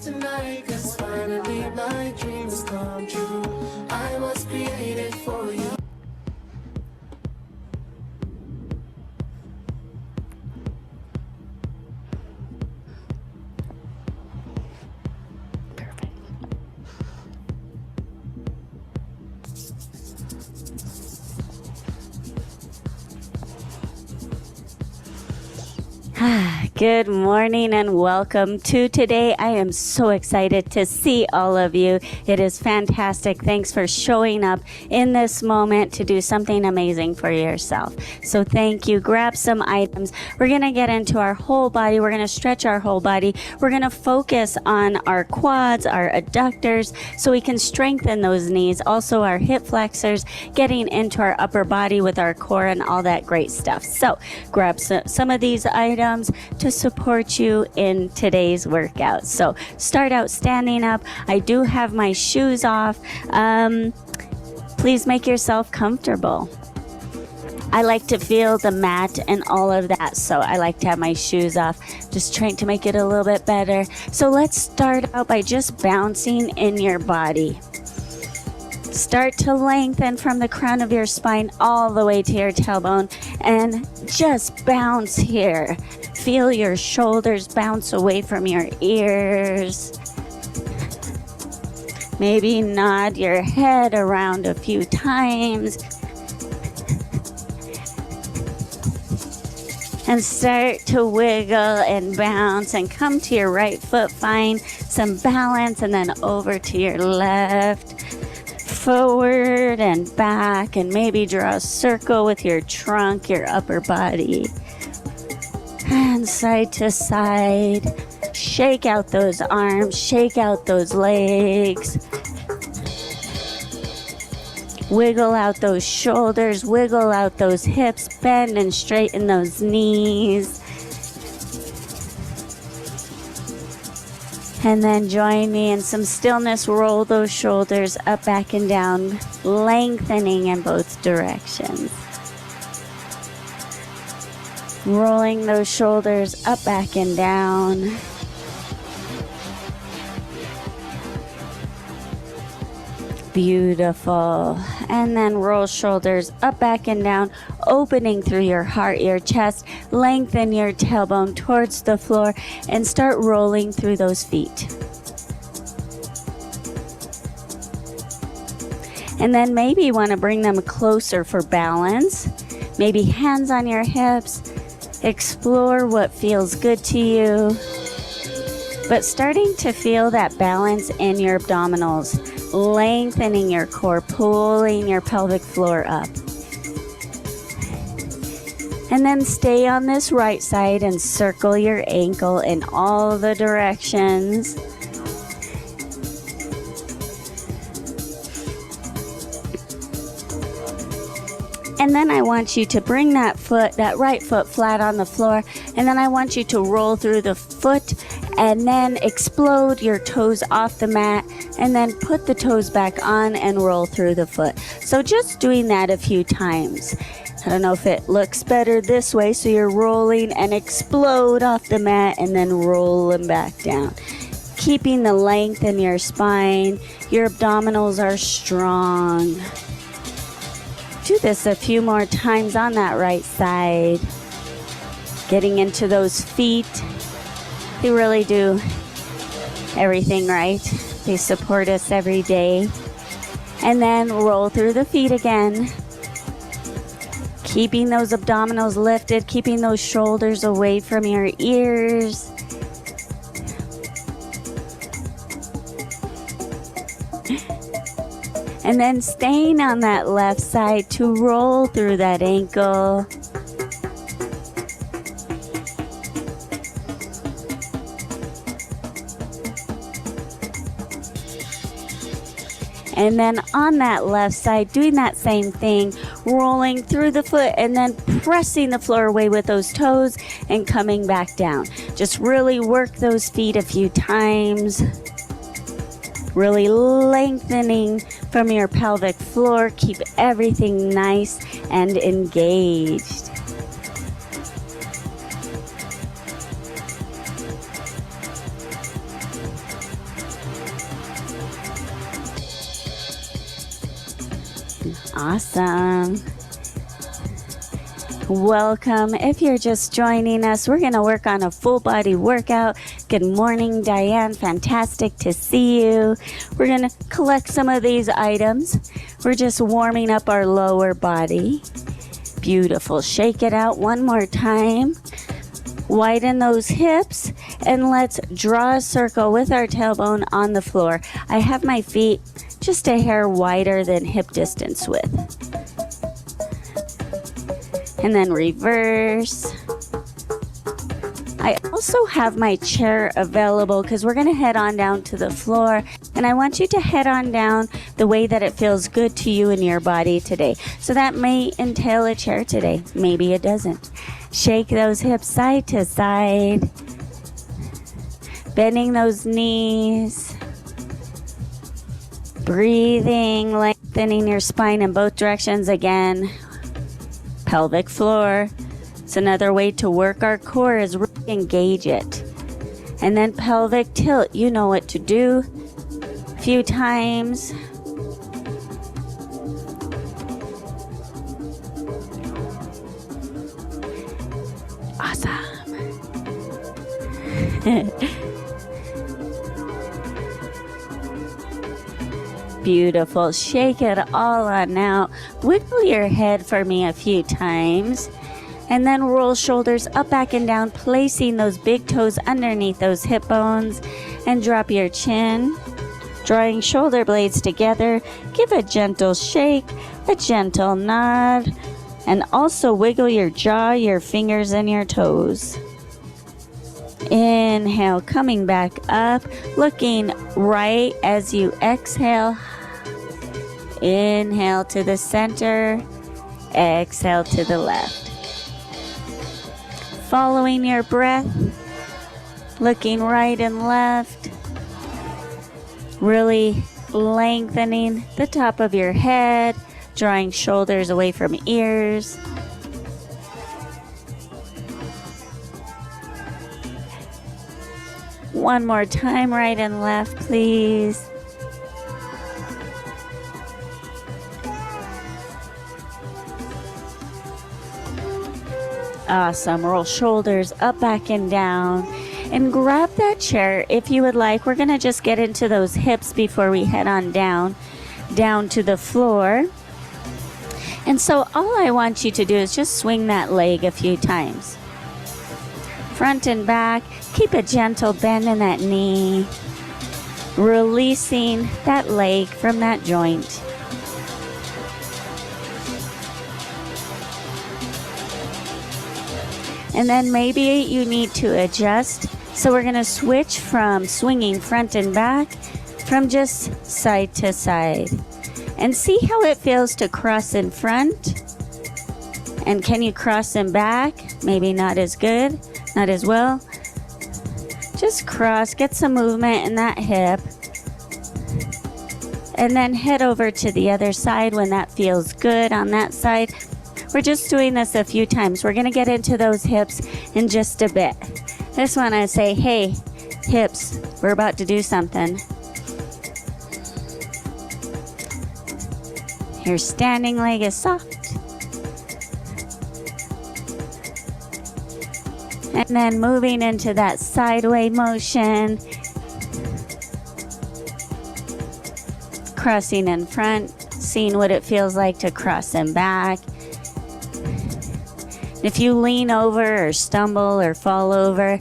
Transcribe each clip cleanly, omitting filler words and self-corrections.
tonight, 'cause finally my dreams come true. I was created for you. Good morning and welcome to today. I am so excited to see all of you. It is fantastic. Thanks for showing up in this moment to do something amazing for yourself. So thank you. Grab some items. We're going to get into our whole body. We're going to stretch our whole body. We're going to focus on our quads, our adductors, so we can strengthen those knees. Also our hip flexors, getting into our upper body with our core and all that great stuff. So grab some of these items to support you in today's workout. So start out standing up. I do have my shoes off. Please make yourself comfortable. I like to feel the mat and all of that, so I like to have my shoes off, just trying to make it a little bit better. So let's start out by just bouncing in your body. Start to lengthen from the crown of your spine all the way to your tailbone and just bounce here. Feel your shoulders bounce away from your ears. Maybe nod your head around a few times. And start to wiggle and bounce and come to your right foot. Find some balance and then over to your left. Forward and back, and maybe draw a circle with your trunk, your upper body. And side to side. Shake out those arms, shake out those legs. Wiggle out those shoulders, wiggle out those hips, bend and straighten those knees. And then join me in some stillness. Roll those shoulders up, back, and down, lengthening in both directions. Rolling those shoulders up, back, and down. Beautiful. And then roll shoulders up, back, and down, opening through your heart, your chest. Lengthen your tailbone towards the floor and start rolling through those feet. And then maybe you want to bring them closer for balance. Maybe hands on your hips. Explore what feels good to you. But starting to feel that balance in your abdominals. Lengthening your core, pulling your pelvic floor up. And then stay on this right side and circle your ankle in all the directions. And then I want you to bring that right foot flat on the floor. And then I want you to roll through the foot and then explode your toes off the mat and then put the toes back on and roll through the foot. So just doing that a few times. I don't know if it looks better this way, so you're rolling and explode off the mat and then roll them back down. Keeping the length in your spine. Your abdominals are strong. Do this a few more times on that right side. Getting into those feet. They really do everything right. They support us every day. And then roll through the feet again. Keeping those abdominals lifted, keeping those shoulders away from your ears. And then staying on that left side to roll through that ankle. And then on that left side, doing that same thing, rolling through the foot and then pressing the floor away with those toes and coming back down. Just really work those feet a few times. Really lengthening from your pelvic floor. Keep everything nice and engaged. Awesome. Welcome. If you're just joining us, we're going to work on a full body workout. Good morning, Diane. Fantastic to see you. We're going to collect some of these items. We're just warming up our lower body. Beautiful. Shake it out one more time. Widen those hips, and let's draw a circle with our tailbone on the floor. I have my feet just a hair wider than hip distance width. And then reverse. I also have my chair available because we're going to head on down to the floor, and I want you to head on down the way that it feels good to you in your body today. So that may entail a chair today. Maybe it doesn't. Shake those hips side to side, bending those knees, breathing, lengthening your spine in both directions again. Pelvic floor. It's another way to work our core is really engage it. And then pelvic tilt. You know what to do. A few times. Awesome. Beautiful. Shake it all on out. Wiggle your head for me a few times. And then roll shoulders up, back, and down, placing those big toes underneath those hip bones. And drop your chin. Drawing shoulder blades together. Give a gentle shake, a gentle nod. And also wiggle your jaw, your fingers, and your toes. Inhale, coming back up, looking right as you exhale. Inhale to the center, exhale to the left. Following your breath, looking right and left. Really lengthening the top of your head, drawing shoulders away from ears. One more time, right and left, please. Awesome. Roll shoulders up, back, and down. And grab that chair if you would like. We're going to just get into those hips before we head on down to the floor. And so all I want you to do is just swing that leg a few times. Front and back. Keep a gentle bend in that knee. Releasing that leg from that joint. And then maybe you need to adjust. So we're going to switch from swinging front and back from just side to side. And see how it feels to cross in front. And can you cross in back? Maybe not as good, not as well. Just cross, get some movement in that hip. And then head over to the other side when that feels good on that side. We're just doing this a few times. We're going to get into those hips in just a bit. This one I say, hey, hips, we're about to do something. Your standing leg is soft. And then moving into that sideway motion. Crossing in front, seeing what it feels like to cross in back. If you lean over or stumble or fall over,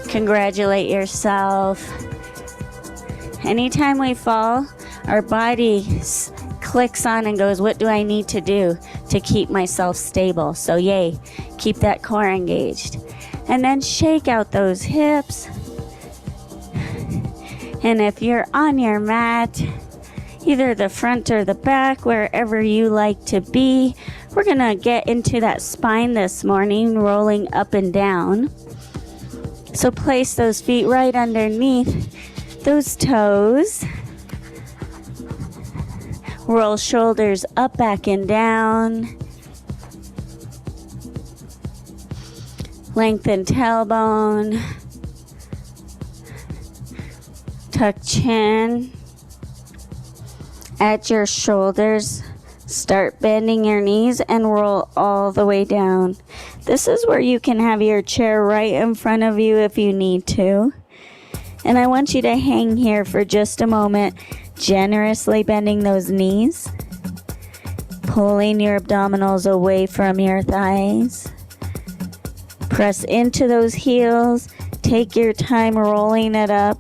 congratulate yourself. Anytime we fall, our body clicks on and goes, what do I need to do to keep myself stable? So yay, keep that core engaged. And then shake out those hips. And if you're on your mat, either the front or the back, wherever you like to be, we're going to get into that spine this morning, rolling up and down. So place those feet right underneath those toes. Roll shoulders up, back, and down. Lengthen tailbone. Tuck chin. At your shoulders, start bending your knees and roll all the way down. This is where you can have your chair right in front of you if you need to. And I want you to hang here for just a moment, generously bending those knees, pulling your abdominals away from your thighs. Press into those heels. Take your time rolling it up,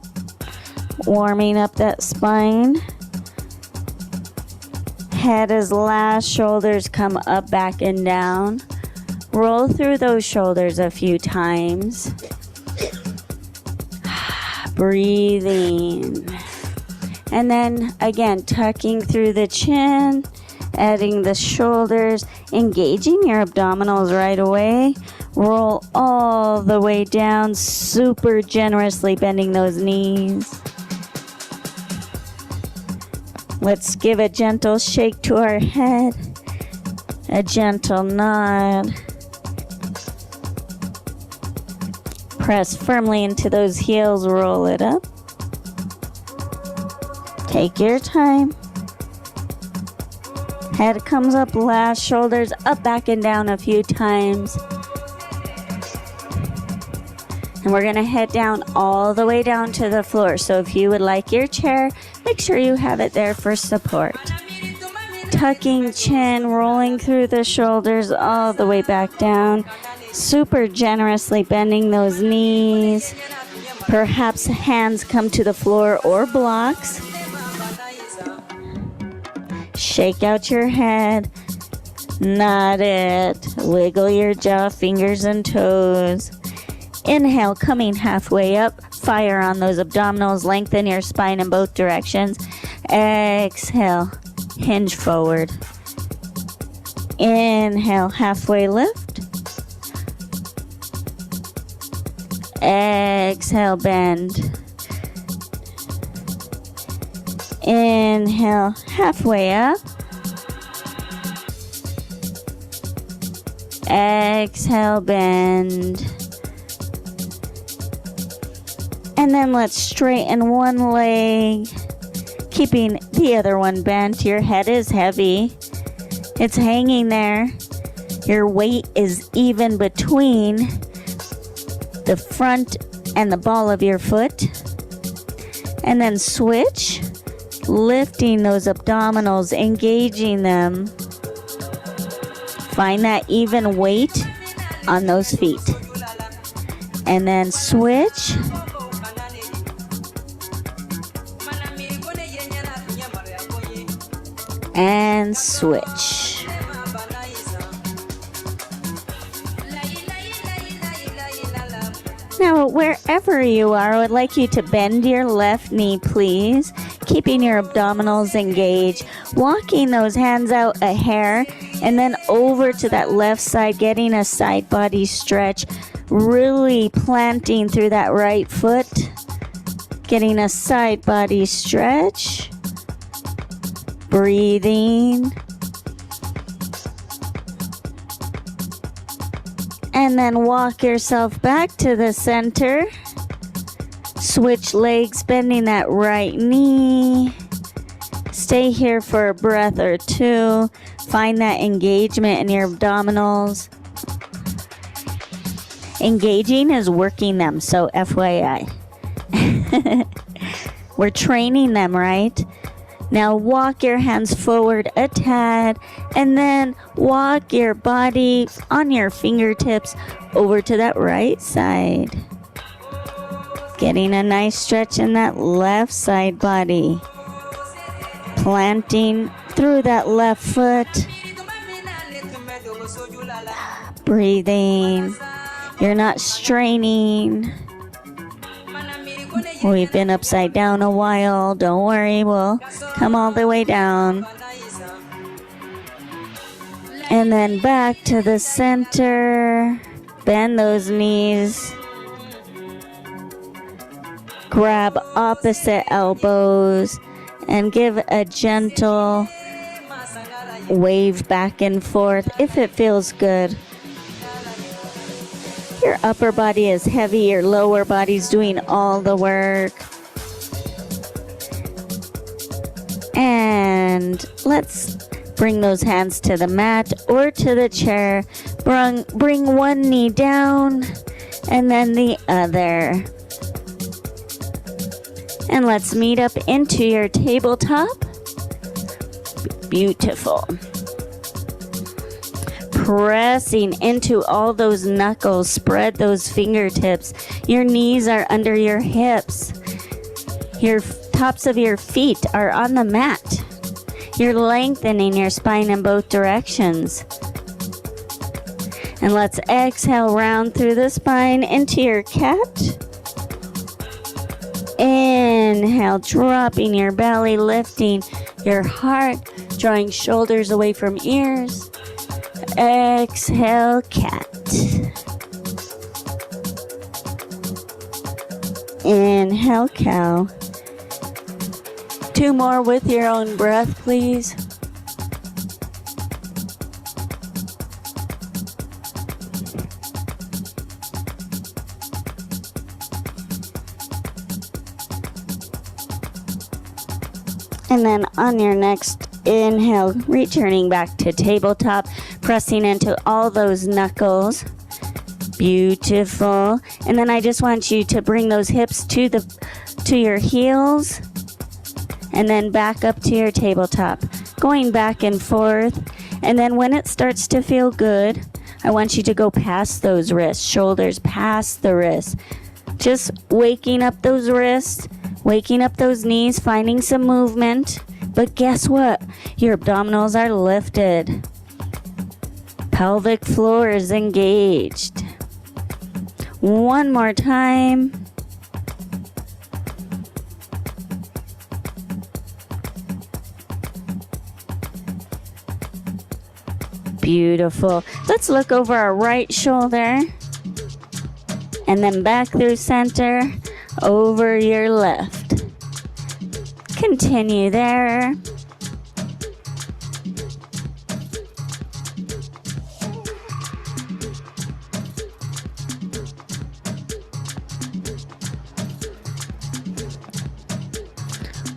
warming up that spine. Head is last, shoulders come up, back, and down. Roll through those shoulders a few times. Breathing. And then again, tucking through the chin, adding the shoulders, engaging your abdominals right away. Roll all the way down, super generously bending those knees. Let's give a gentle shake to our head, a gentle nod. Press firmly into those heels, roll it up. Take your time. Head comes up last, shoulders up, back, and down a few times. And we're going to head down all the way down to the floor. So if you would like your chair, make sure you have it there for support. Tucking chin, rolling through the shoulders all the way back down. Super generously bending those knees. Perhaps hands come to the floor or blocks. Shake out your head. Nod it. Wiggle your jaw, fingers and toes. Inhale, coming halfway up. Fire on those abdominals. Lengthen your spine in both directions. Exhale. Hinge forward. Inhale, halfway lift. Exhale, bend. Inhale, halfway up. Exhale, bend. And then let's straighten one leg, keeping the other one bent. Your head is heavy. It's hanging there. Your weight is even between the front and the ball of your foot. And then switch, lifting those abdominals, engaging them. Find that even weight on those feet. And then switch. And switch. Now, wherever you are, I would like you to bend your left knee, please, keeping your abdominals engaged, walking those hands out a hair, and then over to that left side, getting a side body stretch, really planting through that right foot, getting a side body stretch, breathing. And then walk yourself back to the center. Switch legs, bending that right knee. Stay here for a breath or two. Find that engagement in your abdominals. Engaging is working them, so FYI. We're training them, right? Now walk your hands forward a tad, and then walk your body on your fingertips over to that right side. Getting a nice stretch in that left side body. Planting through that left foot. Breathing. You're not straining. We've been upside down a while. Don't worry, we'll come all the way down. And then back to the center. Bend those knees. Grab opposite elbows and give a gentle wave back and forth if it feels good. Your upper body is heavy, your lower body's doing all the work. And let's bring those hands to the mat or to the chair. Bring one knee down and then the other. And let's meet up into your tabletop. Beautiful. Pressing into all those knuckles. Spread those fingertips. Your knees are under your hips. Your tops of your feet are on the mat. You're lengthening your spine in both directions. And let's exhale round through the spine into your cat. Inhale, dropping your belly, lifting your heart, drawing shoulders away from ears. Exhale, cat. Inhale, cow. 2 more with your own breath, please. And then on your next inhale, returning back to tabletop, pressing into all those knuckles. Beautiful. And then I just want you to bring those hips to your heels and then back up to your tabletop, going back and forth. And then when it starts to feel good, I want you to go past those wrists, shoulders past the wrists. Just waking up those wrists, waking up those knees, finding some movement. But guess what? Your abdominals are lifted. Pelvic floor is engaged. One more time. Beautiful. Let's look over our right shoulder and then back through center over your left. Continue there.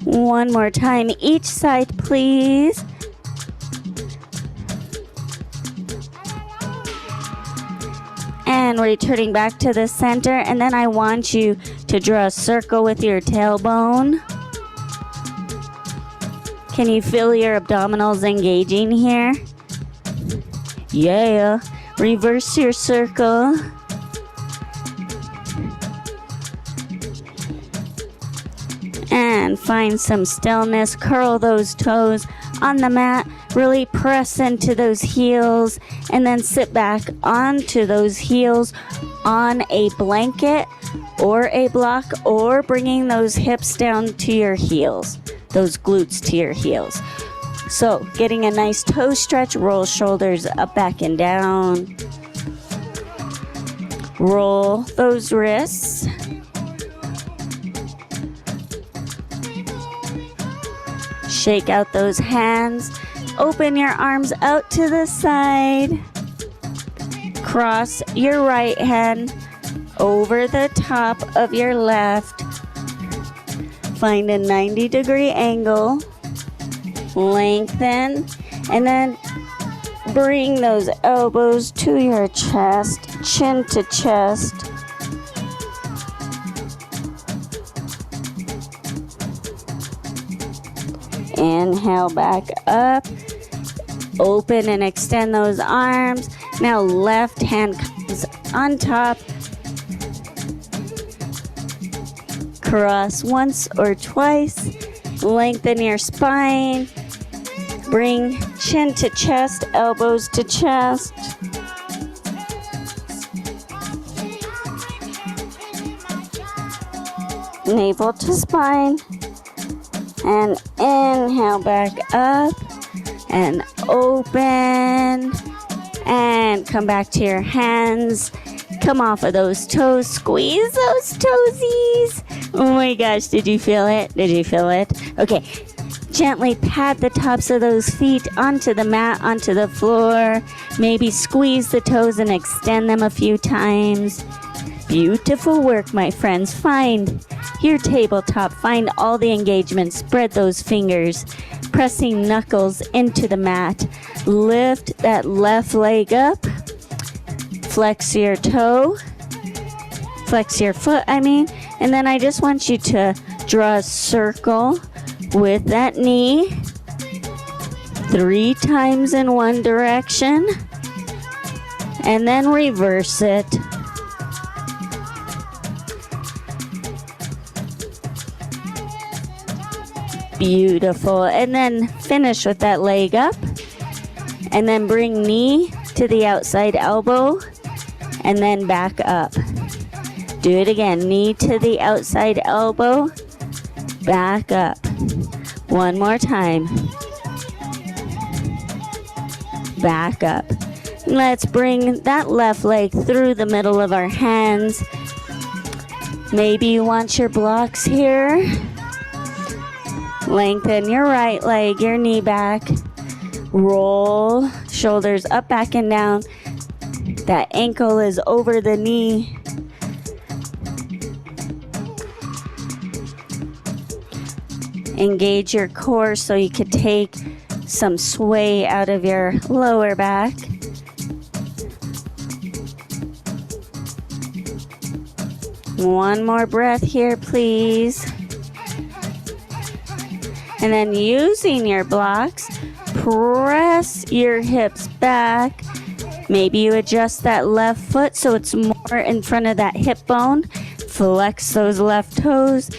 One more time each side, please. And returning back to the center, and then I want you to draw a circle with your tailbone. Can you feel your abdominals engaging here? Yeah. Reverse your circle. And find some stillness. Curl those toes on the mat. Really press into those heels and then sit back onto those heels on a blanket or a block, or bringing those hips down to your heels, those glutes to your heels. So getting a nice toe stretch, roll shoulders up, back, and down. Roll those wrists. Shake out those hands. Open your arms out to the side. Cross your right hand over the top of your left. Find a 90-degree angle. Lengthen. And then bring those elbows to your chest, chin to chest. Inhale back up. Open and extend those arms. Now left hand comes on top. Cross once or twice. Lengthen your spine. Bring chin to chest, elbows to chest. Navel to spine. And inhale back up and open and come back to your hands. Come off of those toes. Squeeze those toesies. Oh my gosh, did you feel it? Did you feel it? Okay, gently pat the tops of those feet onto the mat, onto the floor. Maybe squeeze the toes and extend them a few times. Beautiful work, my friends. Find your tabletop. Find all the engagements. Spread those fingers. Pressing knuckles into the mat. Lift that left leg up. Flex your toe. Flex your foot, And then I just want you to draw a circle with that knee 3 times in one direction. And then reverse it. Beautiful. And then finish with that leg up. And then bring knee to the outside elbow. And then back up. Do it again. Knee to the outside elbow. Back up. One more time. Back up. Let's bring that left leg through the middle of our hands. Maybe you want your blocks here. Lengthen your right leg, your knee back. Roll, shoulders up, back, and down. That ankle is over the knee. Engage your core so you could take some sway out of your lower back. One more breath here, please. And then using your blocks, press your hips back. Maybe you adjust that left foot so it's more in front of that hip bone. Flex those left toes.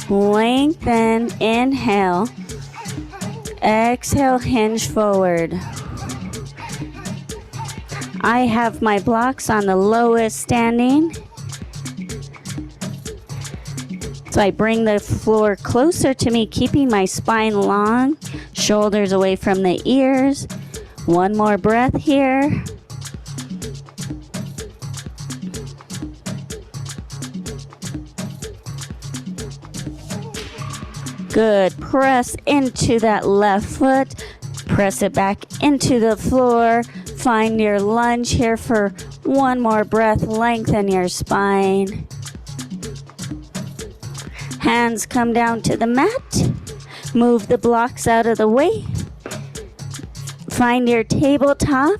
Lengthen. Inhale. Exhale, hinge forward. I have my blocks on the lowest standing. So I bring the floor closer to me, keeping my spine long, shoulders away from the ears. One more breath here. Good. Press into that left foot. Press it back into the floor. Find your lunge here for one more breath. Lengthen your spine. Hands come down to the mat. Move the blocks out of the way. Find your tabletop.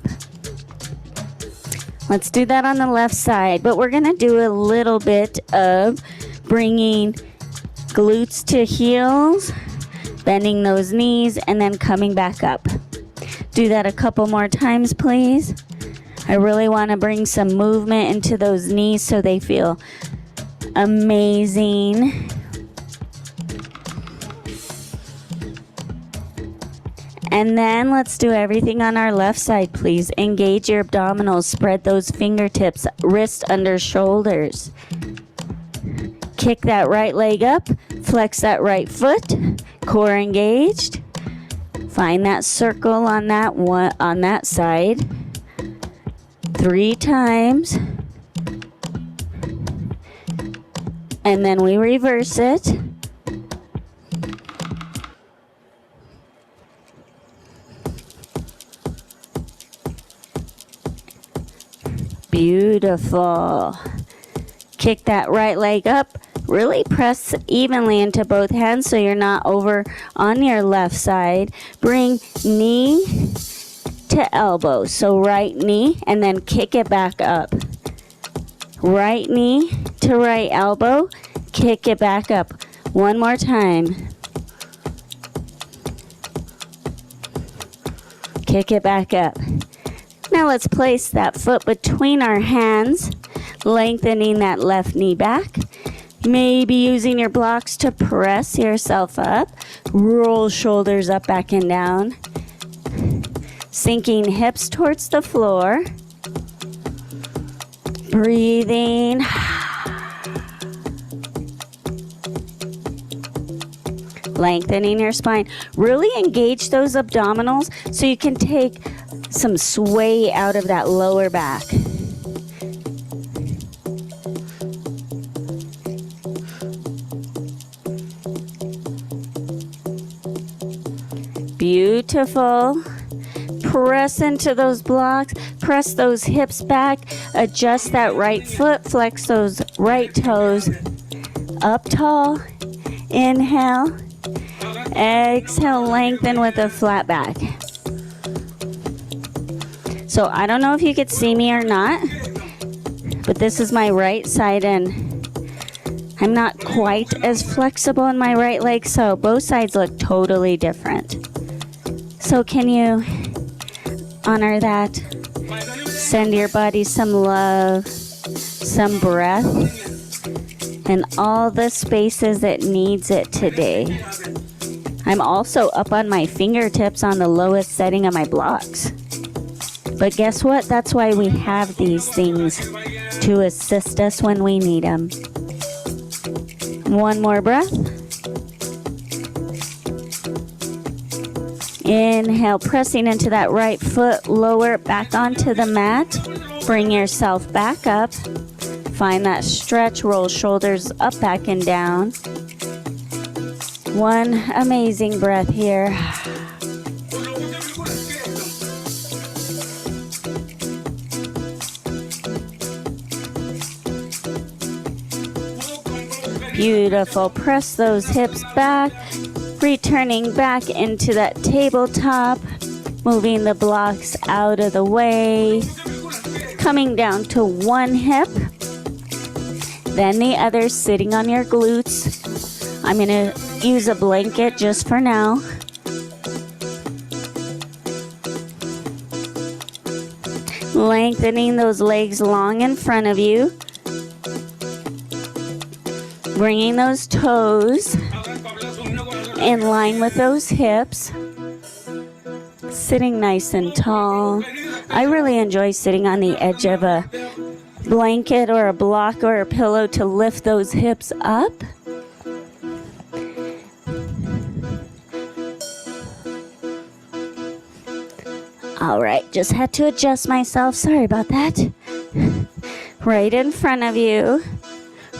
Let's do that on the left side, but we're going to do a little bit of bringing glutes to heels, bending those knees, and then coming back up. Do that a couple more times, please. I really want to bring some movement into those knees so they feel amazing. And then let's do everything on our left side, please. Engage your abdominals. Spread those fingertips, wrist under shoulders. Kick that right leg up. Flex that right foot. Core engaged. Find that circle on that one, on that side. 3 times. And then we reverse it. Beautiful. Kick that right leg up. Really press evenly into both hands so you're not over on your left side. Bring knee to elbow. So right knee and then kick it back up. Right knee to right elbow. Kick it back up. One more time. Kick it back up. Now let's place that foot between our hands, lengthening that left knee back. Maybe using your blocks to press yourself up. Roll shoulders up, back, and down. Sinking hips towards the floor. Breathing. Lengthening your spine. Really engage those abdominals so you can take some sway out of that lower back. Beautiful. Press into those blocks. Press those hips back. Adjust that right foot, flex those right toes up tall. Inhale. Exhale, lengthen with a flat back. So I don't know if you could see me or not, but this is my right side and I'm not quite as flexible in my right leg, so both sides look totally different. So can you honor that? Send your body some love, some breath, and all the spaces it needs it today. I'm also up on my fingertips on the lowest setting of my blocks. But guess what? That's why we have these things to assist us when we need them. One more breath. Inhale, pressing into that right foot, lower it back onto the mat. Bring yourself back up. Find that stretch, roll shoulders up, back, and down. One amazing breath here. Beautiful. Press those hips back, returning back into that tabletop, moving the blocks out of the way, coming down to one hip, then the other, sitting on your glutes. I'm going to use a blanket just for now. Lengthening those legs long in front of you. Bringing those toes in line with those hips. Sitting nice and tall. I really enjoy sitting on the edge of a blanket or a block or a pillow to lift those hips up. All right, just had to adjust myself. Sorry about that. Right in front of you.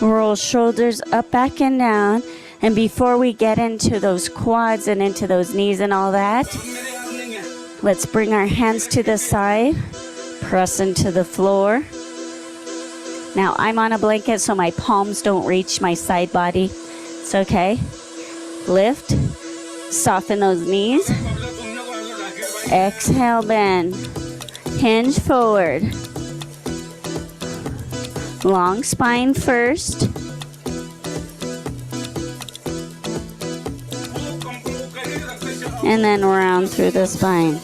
Roll shoulders up, back, and down. And before we get into those quads and into those knees and all that, let's bring our hands to the side. Press into the floor. Now, I'm on a blanket, so my palms don't reach my side body. It's okay. Lift. Soften those knees. Exhale, bend. Hinge forward. Long spine first. And then round through the spine.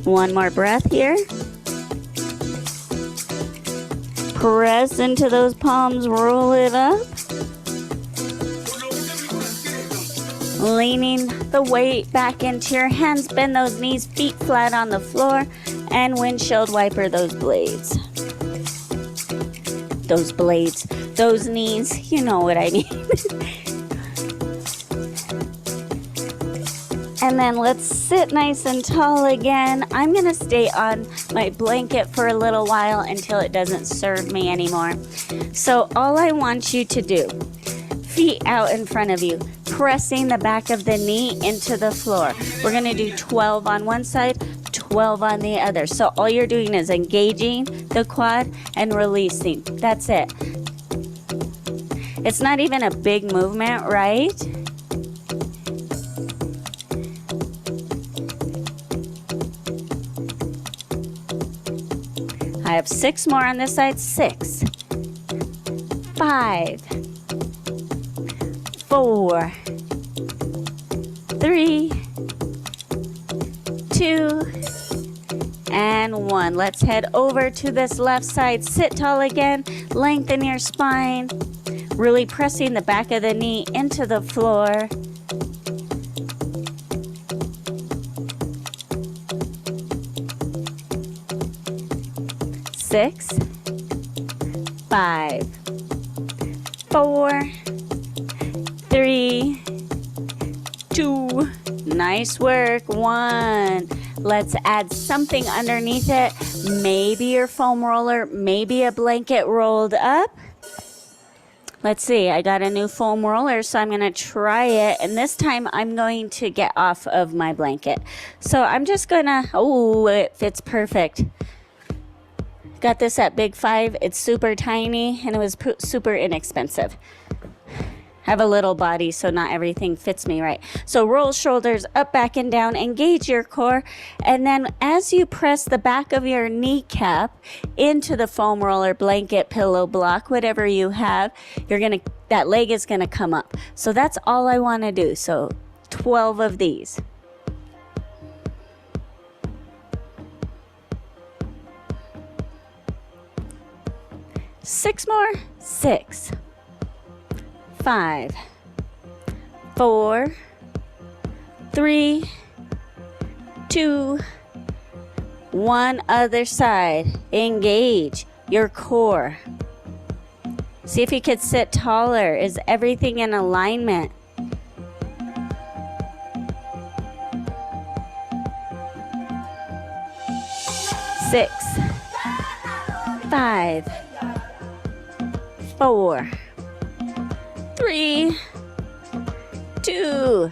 One more breath here. Press into those palms, roll it up. Leaning the weight back into your hands, bend those knees, feet flat on the floor, and windshield wiper those blades. Those knees, you know what I mean. And then let's sit nice and tall again. I'm gonna stay on my blanket for a little while until it doesn't serve me anymore. So all I want you to do, feet out in front of you, pressing the back of the knee into the floor. We're gonna do 12 on one side, 12 on the other. So all you're doing is engaging the quad and releasing. That's it. It's not even a big movement, right? I have 6 more on this side. 6, 5, 4, 3, 2, and 1. Let's head over to this left side. Sit tall again. Lengthen your spine. Really pressing the back of the knee into the floor. Six, 5, 4, 3, 2, nice work, 1. Let's add something underneath it. Maybe your foam roller, maybe a blanket rolled up. Let's see, I got a new foam roller, so I'm going to try it. And this time I'm going to get off of my blanket. So I'm just going to, oh, it fits perfect. Got this at Big 5. It's super tiny and it was super inexpensive. Have a little body, so not everything fits me right. So roll shoulders up, back, and down. Engage your core. And then as you press the back of your kneecap into the foam roller, blanket, pillow, block, whatever you have, that leg is gonna come up. So that's all I wanna do. So 12 of these. Six more. 6, 5, 4, 3, 2, 1. Other side. Engage your core. See if you could sit taller. Is everything in alignment? Six, 5, 4, 3, 2,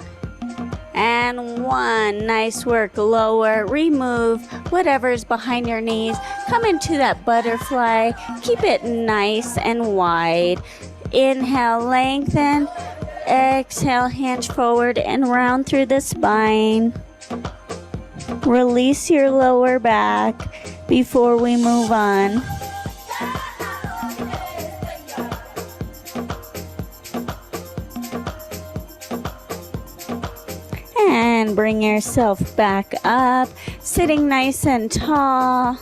and 1. Nice work. Lower, remove whatever's behind your knees. Come into that butterfly. Keep it nice and wide. Inhale, lengthen. Exhale, hinge forward and round through the spine. Release your lower back before we move on. And bring yourself back up, sitting nice and tall.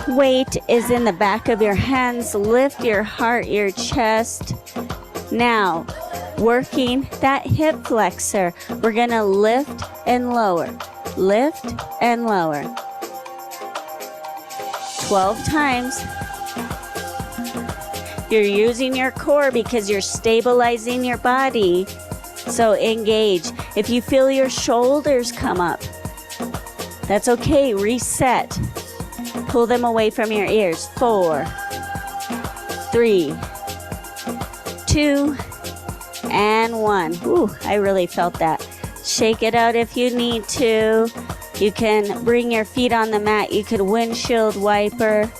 Weight is in the back of your hands. Lift your heart, your chest. Now, working that hip flexor. We're gonna lift and lower. Lift and lower. 12 times. You're using your core because you're stabilizing your body. So engage. If you feel your shoulders come up, that's okay. Reset. Pull them away from your ears. 4, 3, 2, and 1. Ooh, I really felt that. Shake it out if you need to. You can bring your feet on the mat. You could windshield wiper.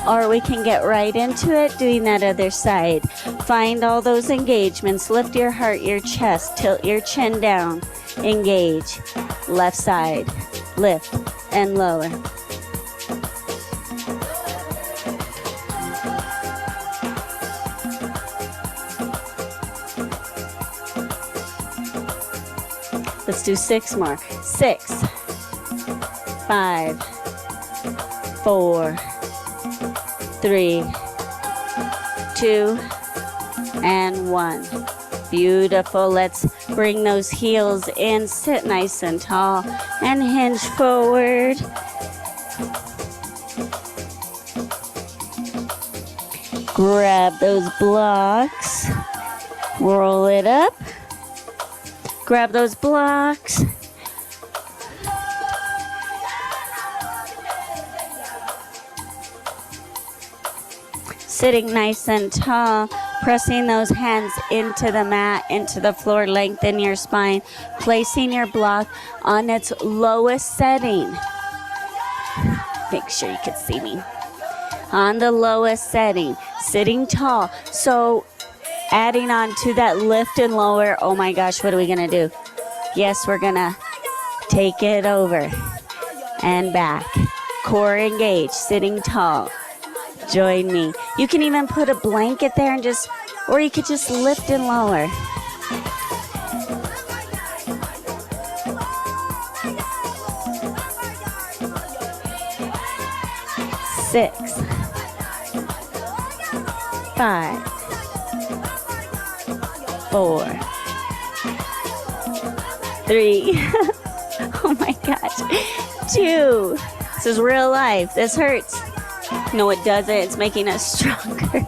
Or we can get right into it doing that other side. Find all those engagements. Lift your heart, your chest. Tilt your chin down. Engage. Left side. Lift and lower. Let's do 6 more. 6, 5, 4, 3, 2, and 1. Beautiful. Let's bring those heels in. Sit nice and tall and hinge forward. Grab those blocks. Roll it up. Grab those blocks. Sitting nice and tall, pressing those hands into the mat, into the floor. Lengthen your spine, placing your block on its lowest setting. Make sure you can see me. On the lowest setting, sitting tall. So adding on to that lift and lower. Oh my gosh, what are we gonna do? Yes, we're gonna take it over and back. Core engaged, sitting tall. Join me. You can even put a blanket there and or you could just lift and lower. Six, 5, 4, 3. Oh my gosh. 2. This is real life. This hurts. No, it doesn't. It's making us stronger.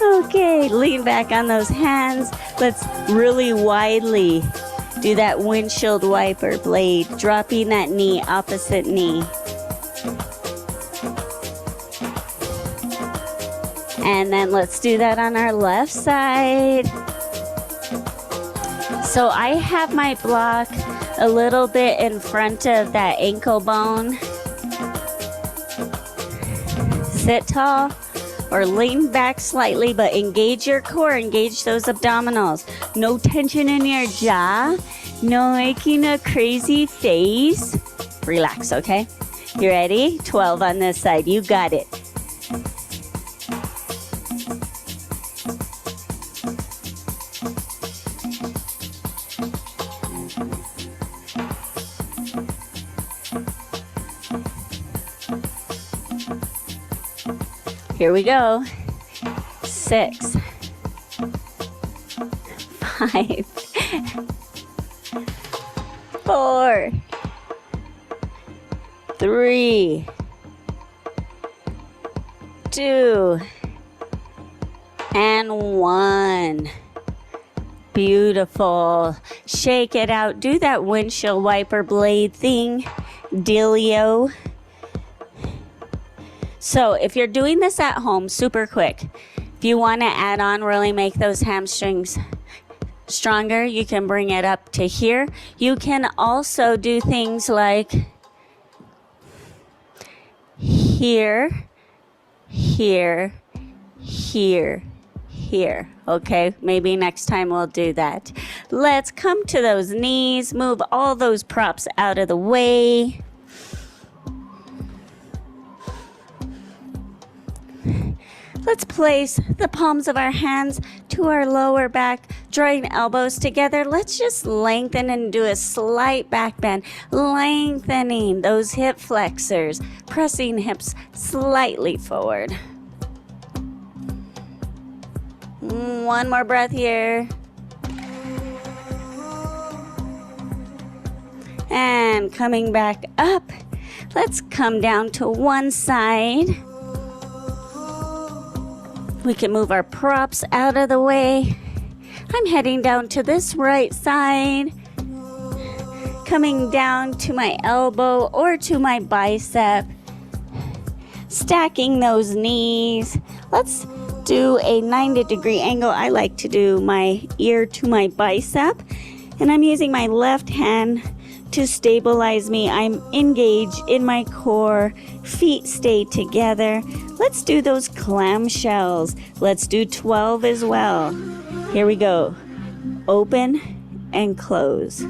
Okay, lean back on those hands. Let's really widely Do that windshield wiper blade, dropping that knee, opposite knee. And then let's do that on our left side. So I have my block a little bit in front of that ankle bone. Sit tall or lean back slightly, but engage your core, engage those abdominals. No tension in your jaw, no making a crazy face. Relax, okay? You ready? 12 on this side, you got it. Here we go. 6, 5, 4, 3, 2, and 1. Beautiful. Shake it out. Do that windshield wiper blade thing. Dealio. So if you're doing this at home, super quick, if you want to add on, really make those hamstrings stronger, you can bring it up to here. You can also do things like here, here, here, here. Okay, maybe next time we'll do that. Let's come to those knees, move all those props out of the way. Let's place the palms of our hands to our lower back, drawing elbows together. Let's just lengthen and do a slight back bend, lengthening those hip flexors, pressing hips slightly forward. One more breath here. And coming back up, let's come down to one side. We can move our props out of the way. I'm heading down to this right side, coming down to my elbow or to my bicep, stacking those knees. Let's do a 90-degree angle. I like to do my ear to my bicep, and I'm using my left hand to stabilize me. I'm engaged in my core, feet stay together. Let's do those clamshells. Let's do 12 as well. Here we go. Open and close.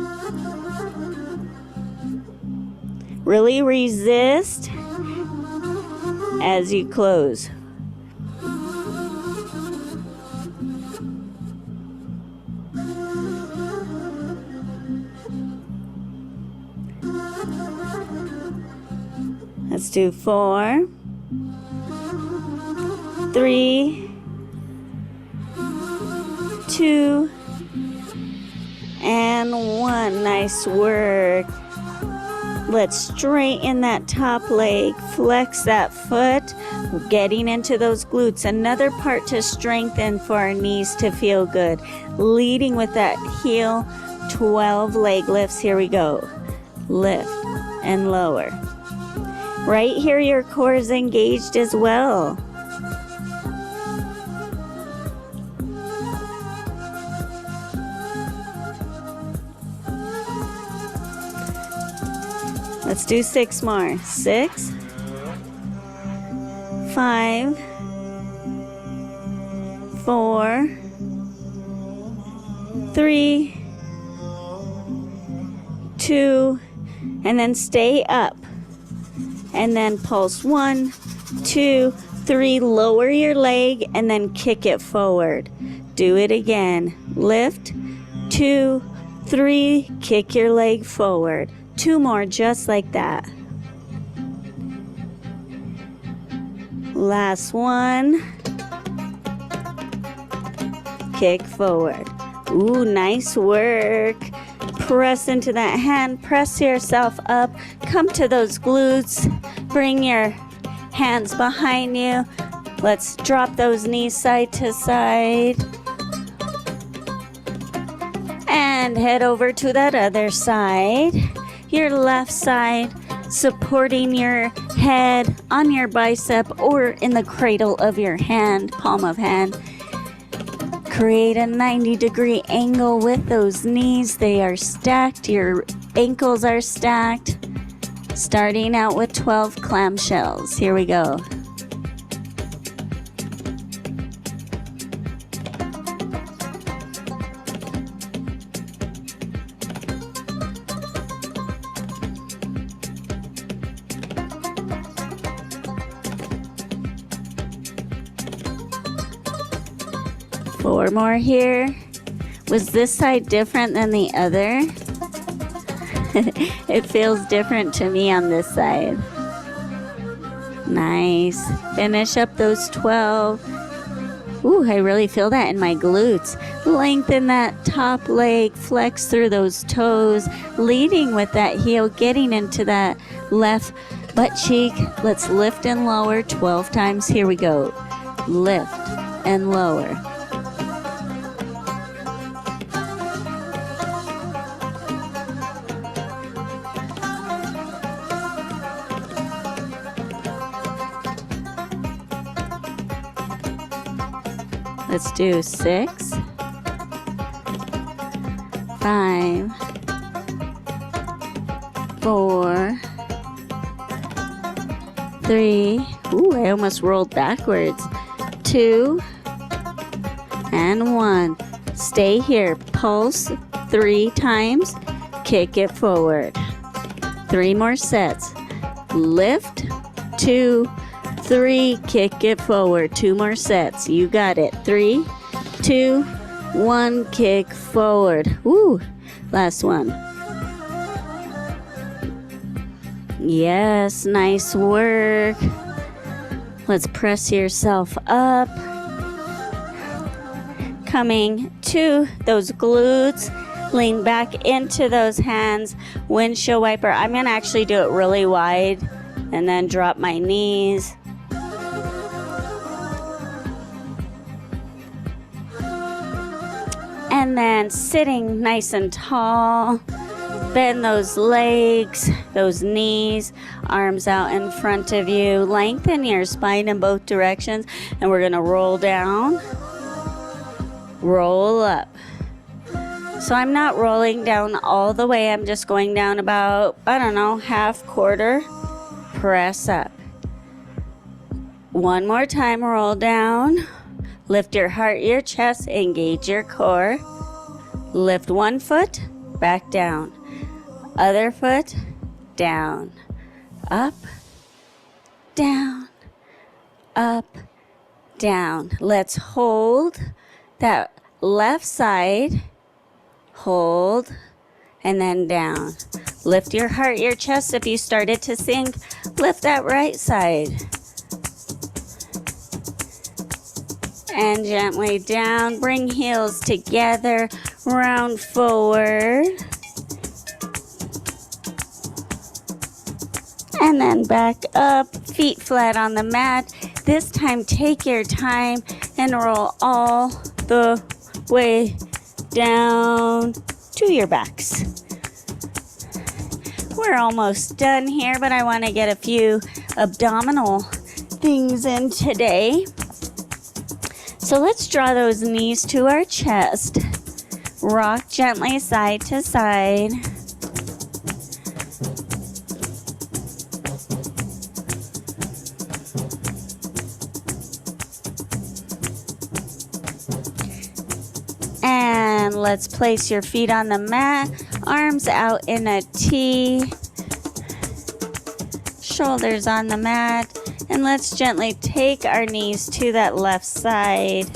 Really resist as you close. Let's do 4, 3, 2, and 1. Nice work. Let's straighten that top leg, flex that foot, getting into those glutes. Another part to strengthen for our knees to feel good. Leading with that heel, 12 leg lifts. Here we go. Lift and lower. Right here, your core is engaged as well. Let's do 6 more. 6, 5, 4, 3, 2, and then stay up. And then pulse 1, 2, 3, lower your leg and then kick it forward. Do it again. Lift, 2, 3, kick your leg forward. 2 more, just like that. Last one. Kick forward. Ooh, nice work. Press into that hand, press yourself up, come to those glutes, bring your hands behind you. Let's drop those knees side to side. And And head over to that other side. Your left side, supporting your head on your bicep or in the cradle of your hand, palm of hand. Create a 90-degree angle with those knees. They are stacked. Your ankles are stacked. Starting out with 12 clamshells. Here we go. Four more here. Was this side different than the other? It feels different to me on this side. Nice. Finish up those 12. Ooh, I really feel that in my glutes. Lengthen that top leg, flex through those toes, leading with that heel, getting into that left butt cheek. Let's lift and lower 12 times. Here we go. Lift and lower. Let's do 6, 5, 4, 3. Ooh, I almost rolled backwards. 2 and 1. Stay here. Pulse 3 times. Kick it forward. 3 more sets. Lift. 2, 3, kick it forward. 2 more sets. You got it. 3, 2, 1, kick forward. Woo! Last one. Yes, nice work. Let's press yourself up. Coming to those glutes. Lean back into those hands. Windshield wiper. I'm going to actually do it really wide and then drop my knees. And then sitting nice and tall, bend those legs, those knees, arms out in front of you. Lengthen your spine in both directions. And we're going to roll down, roll up. So I'm not rolling down all the way. I'm just going down about, I don't know, half, quarter. Press up. One more time, roll down. Lift your heart, your chest, engage your core. Lift one foot, back down. Other foot, down. Up, down, up, down. Let's hold that left side. Hold, and then down. Lift your heart, your chest. If you started to sink, lift that right side. And gently down. Bring heels together. Round forward. And then back up. Feet flat on the mat. This time, take your time and roll all the way down to your backs. We're almost done here, but I want to get a few abdominal things in today. So let's draw those knees to our chest. Rock gently side to side. And let's place your feet on the mat, arms out in a T, shoulders on the mat, and let's gently take our knees to that left side.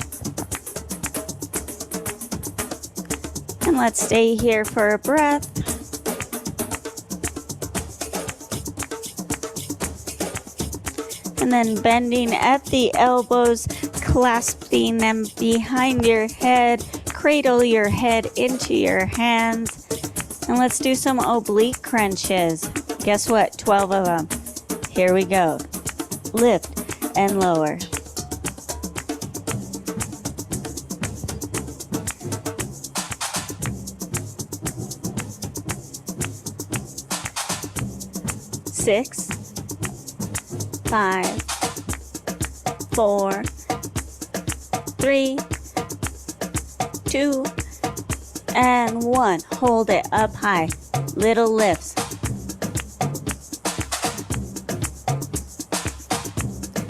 And let's stay here for a breath. And then bending at the elbows, clasping them behind your head. Cradle your head into your hands. And let's do some oblique crunches. Guess what? 12 of them. Here we go. Lift and lower. 6, 5, 4, 3, 2, and 1. Hold it up high. Little lifts.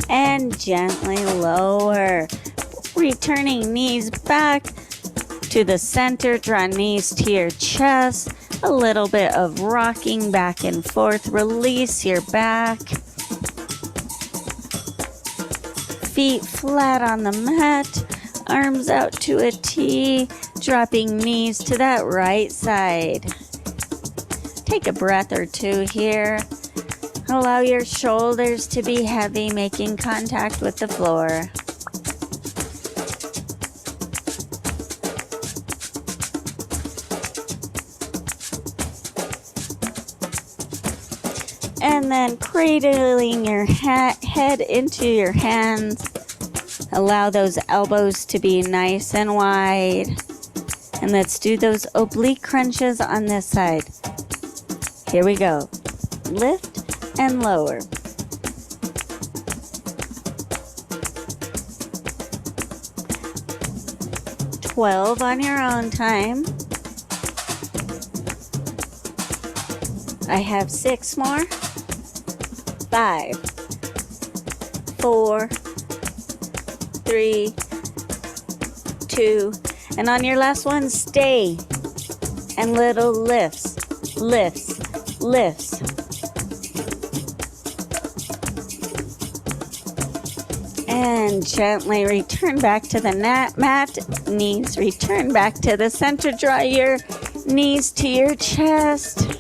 And gently lower. Returning knees back to the center. Draw knees to your chest. A little bit of rocking back and forth. Release your back. Feet flat on the mat. Arms out to a T. Dropping knees to that right side. Take a breath or two here. Allow your shoulders to be heavy, making contact with the floor. And then cradling your head into your hands. Allow those elbows to be nice and wide. And let's do those oblique crunches on this side. Here we go. Lift and lower. $12 on your own time. I have 6 more. 5, 4, 3, 2, and on your last one, stay. And little lifts, lifts, lifts. And gently return back to the mat. Knees return back to the center. Draw your knees to your chest.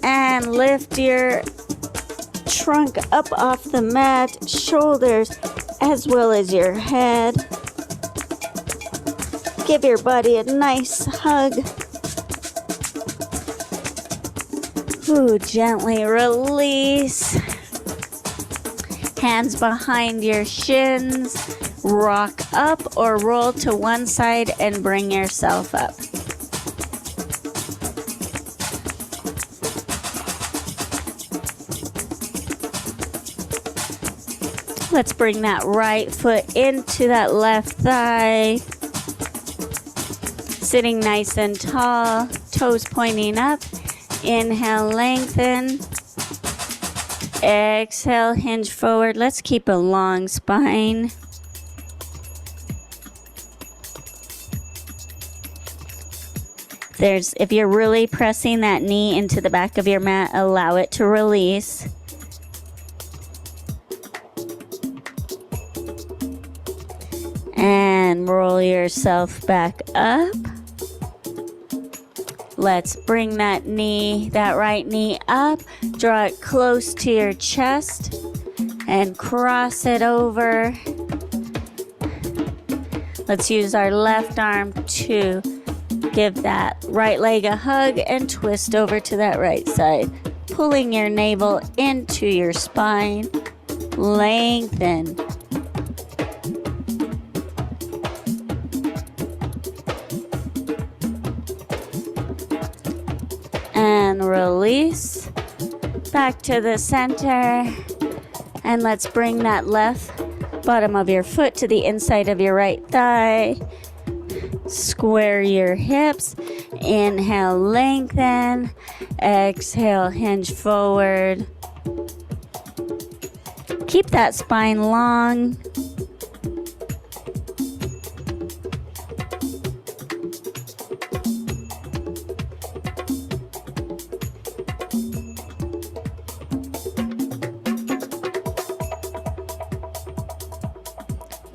And lift your trunk up off the mat, shoulders as well as your head. Give your body a nice hug. Ooh, gently release. Hands behind your shins. Rock up or roll to one side and bring yourself up. Let's bring that right foot into that left thigh. Sitting nice and tall, toes pointing up. Inhale, lengthen. Exhale, hinge forward. Let's keep a long spine. If you're really pressing that knee into the back of your mat, allow it to release. And roll yourself back up. Let's bring that right knee up. Draw it close to your chest and cross it over. Let's use our left arm to give that right leg a hug and twist over to that right side. Pulling your navel into your spine. Lengthen. And release. Back to the center. And let's bring that left bottom of your foot to the inside of your right thigh. Square your hips. Inhale, lengthen. Exhale, hinge forward. Keep that spine long.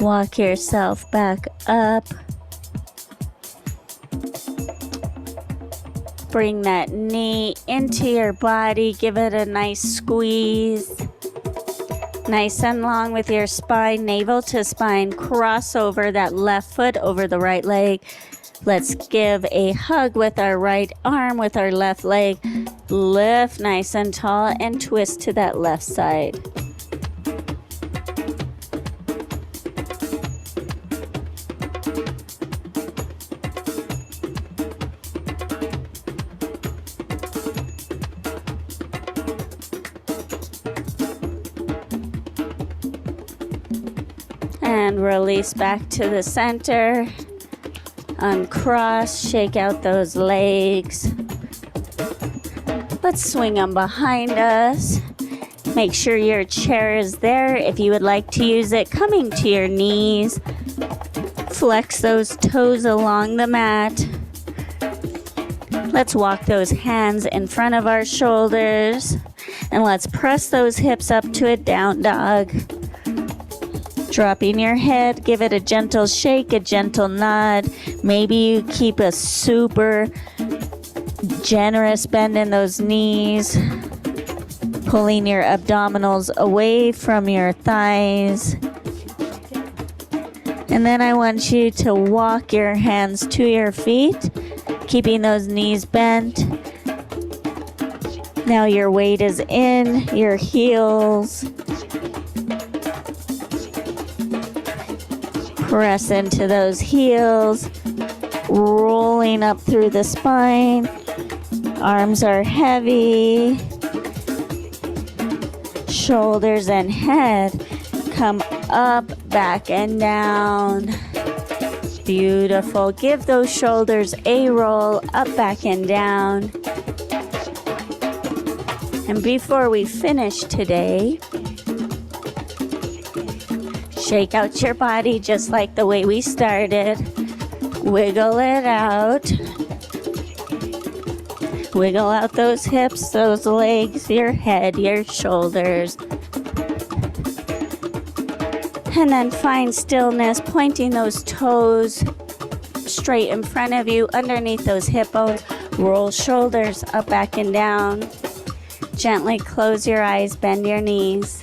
Walk yourself back up. Bring that knee into your body. Give it a nice squeeze. Nice and long with your spine, navel to spine. Cross over that left foot over the right leg. Let's give a hug with our right arm, with our left leg. Lift nice and tall and twist to that left side. And release back to the center. Uncross, shake out those legs. Let's swing them behind us. Make sure your chair is there. If you would like to use it, coming to your knees. Flex those toes along the mat. Let's walk those hands in front of our shoulders. And let's press those hips up to a down dog. Dropping your head, give it a gentle shake, a gentle nod. Maybe you keep a super generous bend in those knees. Pulling your abdominals away from your thighs. And then I want you to walk your hands to your feet, keeping those knees bent. Now your weight is in your heels. Press into those heels, rolling up through the spine. Arms are heavy. Shoulders and head come up, back, and down. Beautiful. Give those shoulders a roll, up, back, and down. And before we finish today, shake out your body just like the way we started. Wiggle it out. Wiggle out those hips, those legs, your head, your shoulders. And then find stillness, pointing those toes straight in front of you, underneath those hip bones. Roll shoulders up, back, and down. Gently close your eyes, bend your knees.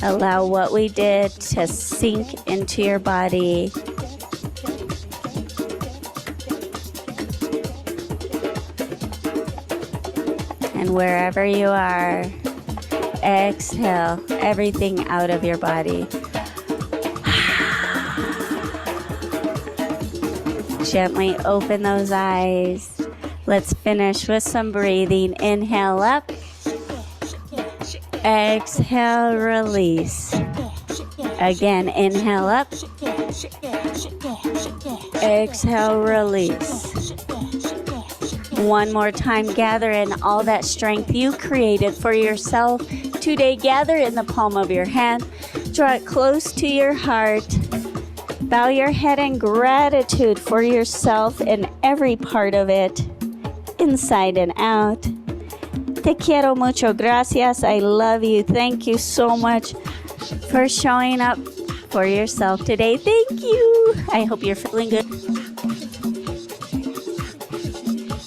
Allow what we did to sink into your body. And wherever you are, exhale everything out of your body. Gently open those eyes. Let's finish with some breathing. Inhale up. Exhale, release. Again, inhale up. Exhale, release. One more time, gather in all that strength you created for yourself. Today, gather in the palm of your hand. Draw it close to your heart. Bow your head in gratitude for yourself and every part of it, inside and out. Te quiero mucho. Gracias. I love you. Thank you so much for showing up for yourself today. Thank you. I hope you're feeling good.